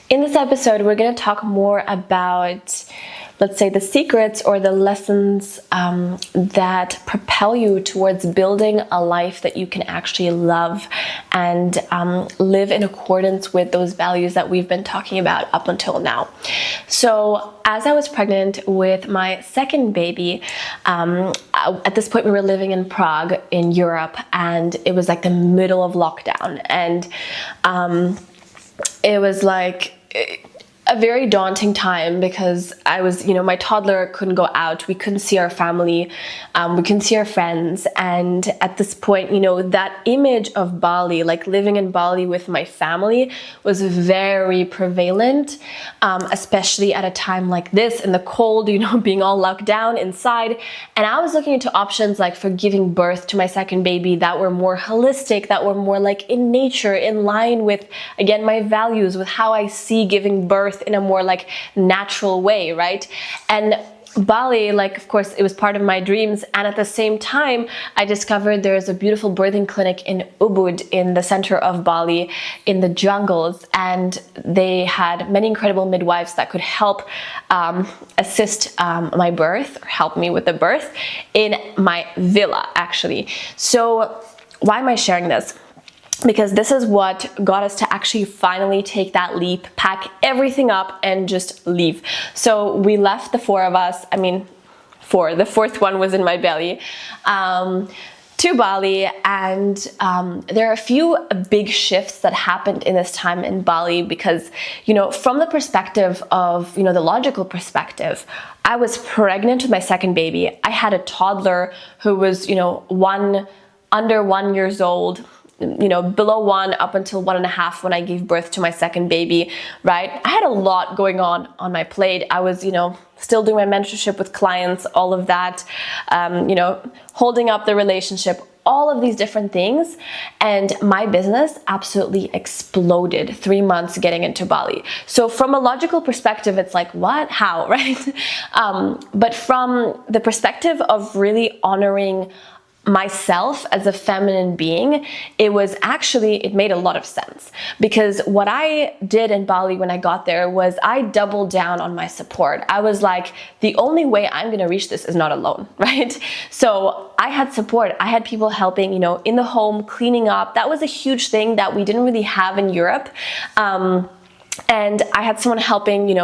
In this episode, we're going to talk more about, let's say, the secrets or the lessons that propel you towards building a life that you can actually love and live in accordance with those values that we've been talking about up until now. So as I was pregnant with my second baby, at this point we were living in Prague in Europe, and it was like the middle of lockdown, and it was like a very daunting time because I was, my toddler couldn't go out. We couldn't see our family. We couldn't see our friends. And at this point, that image of Bali, like living in Bali with my family, was very prevalent, especially at a time like this in the cold, being all locked down inside. And I was looking into options like for giving birth to my second baby that were more holistic, that were more like in nature, in line with, again, my values, with how I see giving birth in a more like natural way, right? And Bali, like, of course, it was part of my dreams. And at the same time, I discovered there's a beautiful birthing clinic in Ubud in the center of Bali in the jungles. And they had many incredible midwives that could help assist my birth, or help me with the birth in my villa, actually. So why am I sharing this? Because this is what got us to actually finally take that leap, pack everything up and just leave. So we left, the four of us, the fourth one was in my belly, to Bali. And there are a few big shifts that happened in this time in Bali because, from the perspective of, the logical perspective, I was pregnant with my second baby. I had a toddler who was, under 1 year old, below 1 up until 1.5 when I gave birth to my second baby, right? I had a lot going on my plate. I was, still doing my mentorship with clients, all of that, holding up the relationship, all of these different things. And my business absolutely exploded 3 months getting into Bali. So from a logical perspective, it's like, what, how, right? But from the perspective of really honoring myself as a feminine being, it made a lot of sense, because what I did in Bali when I got there was I doubled down on my support. I was like, the only way I'm going to reach this is not alone, right? So I had support. I had people helping, in the home, cleaning up. That was a huge thing that we didn't really have in Europe. And I had someone helping,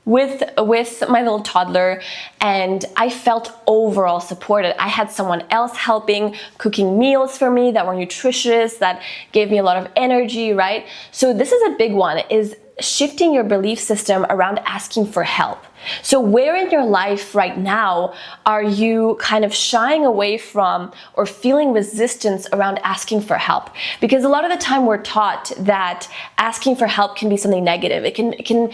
with my little toddler, and I felt overall supported. I had someone else helping, cooking meals for me that were nutritious, that gave me a lot of energy, right? So this is a big one, is shifting your belief system around asking for help. So where in your life right now are you kind of shying away from or feeling resistance around asking for help? Because a lot of the time we're taught that asking for help can be something negative. It can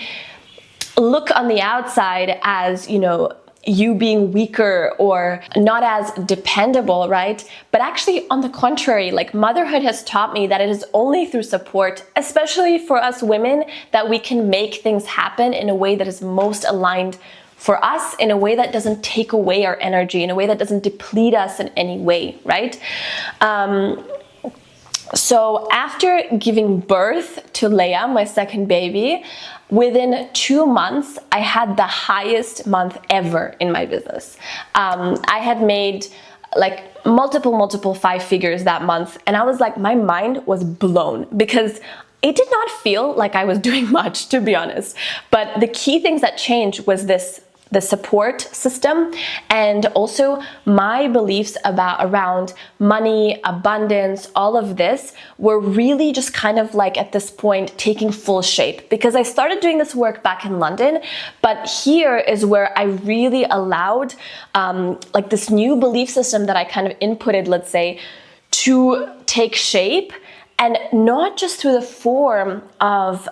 look on the outside as, you being weaker or not as dependable, right? But actually, on the contrary, like, motherhood has taught me that it is only through support, especially for us women, that we can make things happen in a way that is most aligned for us, in a way that doesn't take away our energy, in a way that doesn't deplete us in any way, right? So after giving birth to Leia, my second baby, within 2 months, I had the highest month ever in my business. I had made like multiple 5 figures that month. And I was like, my mind was blown, because it did not feel like I was doing much, to be honest. But the key things that changed was the support system, and also my beliefs around money, abundance, all of this were really just kind of like at this point taking full shape, because I started doing this work back in London, but here is where I really allowed like this new belief system that I kind of inputted, let's say, to take shape, and not just through the form of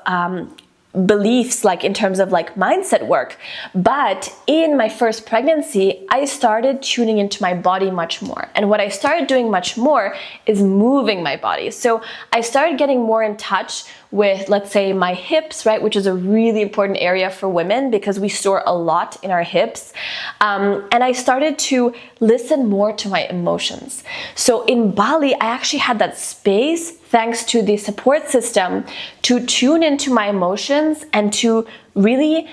beliefs, like in terms of like mindset work, but in my first pregnancy, I started tuning into my body much more. And what I started doing much more is moving my body. So I started getting more in touch with, let's say, my hips, right, which is a really important area for women because we store a lot in our hips. And I started to listen more to my emotions. So in Bali, I actually had that space thanks to the support system, to tune into my emotions and to really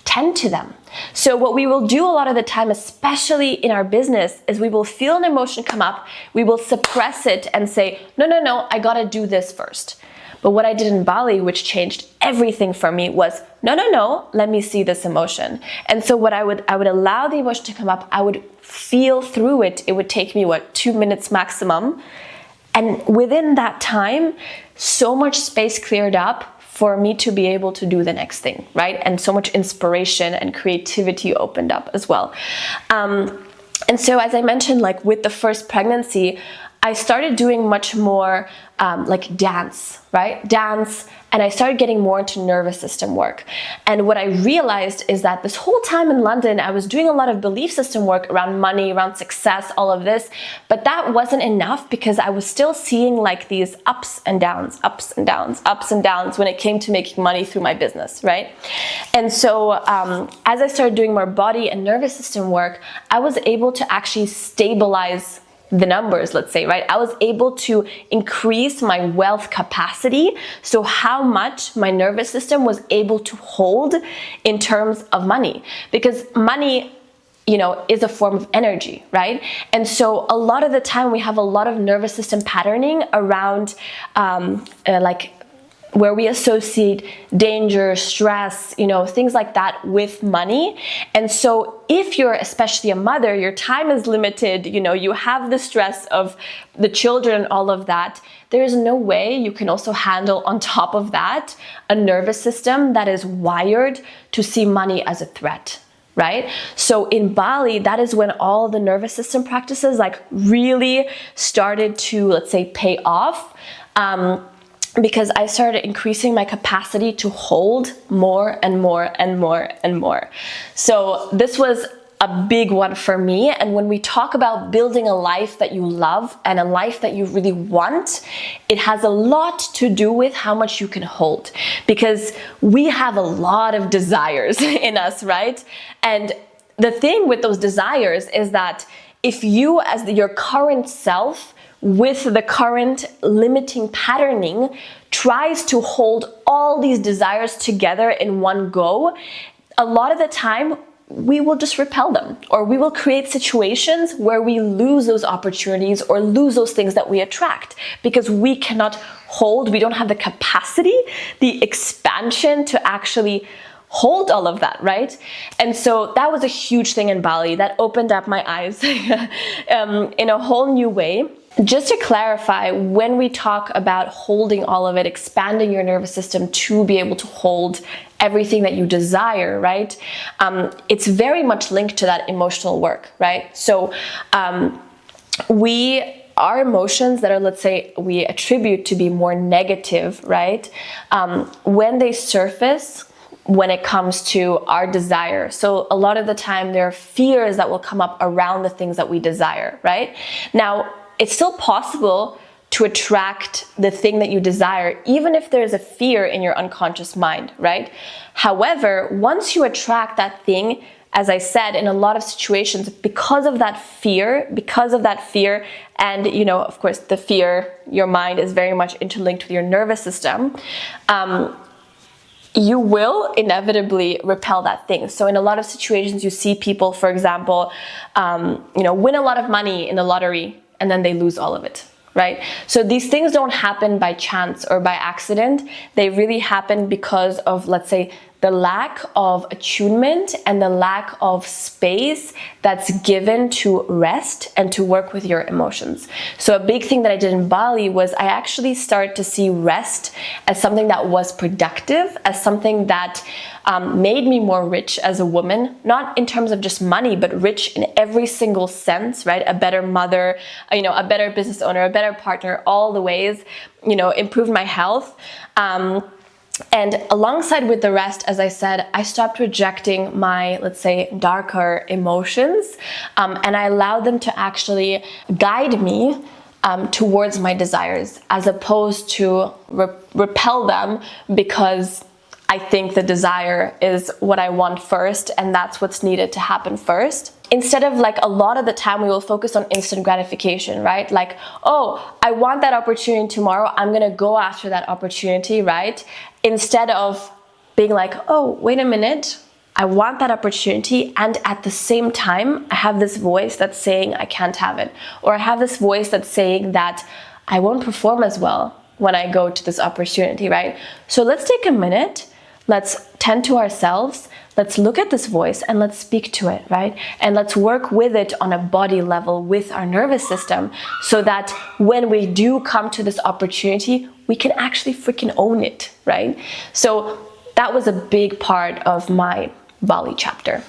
tend to them. So what we will do a lot of the time, especially in our business, is we will feel an emotion come up, we will suppress it and say, no, I gotta do this first. But what I did in Bali, which changed everything for me, was no, let me see this emotion. And so what I would allow the emotion to come up, I would feel through it. It would take me 2 minutes maximum. And within that time, so much space cleared up for me to be able to do the next thing, right? And so much inspiration and creativity opened up as well. And so as I mentioned, like with the first pregnancy, I started doing much more like dance, right? Dance, and I started getting more into nervous system work. And what I realized is that this whole time in London, I was doing a lot of belief system work around money, around success, all of this, but that wasn't enough because I was still seeing like these ups and downs, ups and downs, ups and downs when it came to making money through my business, right? And so as I started doing more body and nervous system work, I was able to actually stabilize the numbers, let's say, right? I was able to increase my wealth capacity. So how much my nervous system was able to hold in terms of money, because money, is a form of energy, right? And so a lot of the time we have a lot of nervous system patterning around like where we associate danger, stress, things like that with money. And so if you're especially a mother, your time is limited, you have the stress of the children and all of that, there is no way you can also handle on top of that a nervous system that is wired to see money as a threat, right? So in Bali, that is when all the nervous system practices like really started to, let's say, pay off. Because I started increasing my capacity to hold more and more and more and more. So this was a big one for me. And when we talk about building a life that you love and a life that you really want, it has a lot to do with how much you can hold, because we have a lot of desires in us, right? And the thing with those desires is that if you, as your current self, with the current limiting patterning, tries to hold all these desires together in one go, a lot of the time we will just repel them, or we will create situations where we lose those opportunities or lose those things that we attract because we cannot hold, we don't have the capacity, the expansion to actually hold all of that, right? And so that was a huge thing in Bali that opened up my eyes in a whole new way. Just to clarify, when we talk about holding all of it, expanding your nervous system to be able to hold everything that you desire, right? It's very much linked to that emotional work, right? So our emotions that are, let's say, we attribute to be more negative, right? When they surface, when it comes to our desire. So a lot of the time there are fears that will come up around the things that we desire, right? Now, it's still possible to attract the thing that you desire, even if there's a fear in your unconscious mind, right? However, once you attract that thing, as I said, in a lot of situations, because of that fear, and of course the fear, your mind is very much interlinked with your nervous system, you will inevitably repel that thing. So in a lot of situations, you see people, for example, win a lot of money in the lottery, and then they lose all of it, right? So these things don't happen by chance or by accident. They really happen because of, let's say, the lack of attunement and the lack of space that's given to rest and to work with your emotions. So a big thing that I did in Bali was I actually started to see rest as something that was productive, as something that made me more rich as a woman, not in terms of just money, but rich in every single sense, right? A better mother, a better business owner, a better partner, all the ways, improved my health. And alongside with the rest, as I said, I stopped rejecting my, let's say, darker emotions, and I allowed them to actually guide me towards my desires, as opposed to repel them because I think the desire is what I want first, and that's what's needed to happen first. instead of like a lot of the time we will focus on instant gratification, right? Like, oh, I want that opportunity tomorrow, I'm gonna go after that opportunity, right? Instead of being like, oh, wait a minute, I want that opportunity, and at the same time, I have this voice that's saying I can't have it. Or I have this voice that's saying that I won't perform as well when I go to this opportunity, right? So let's take a minute, let's tend to ourselves, let's look at this voice and let's speak to it, right? And let's work with it on a body level with our nervous system so that when we do come to this opportunity, we can actually freaking own it, right? So that was a big part of my Bali chapter.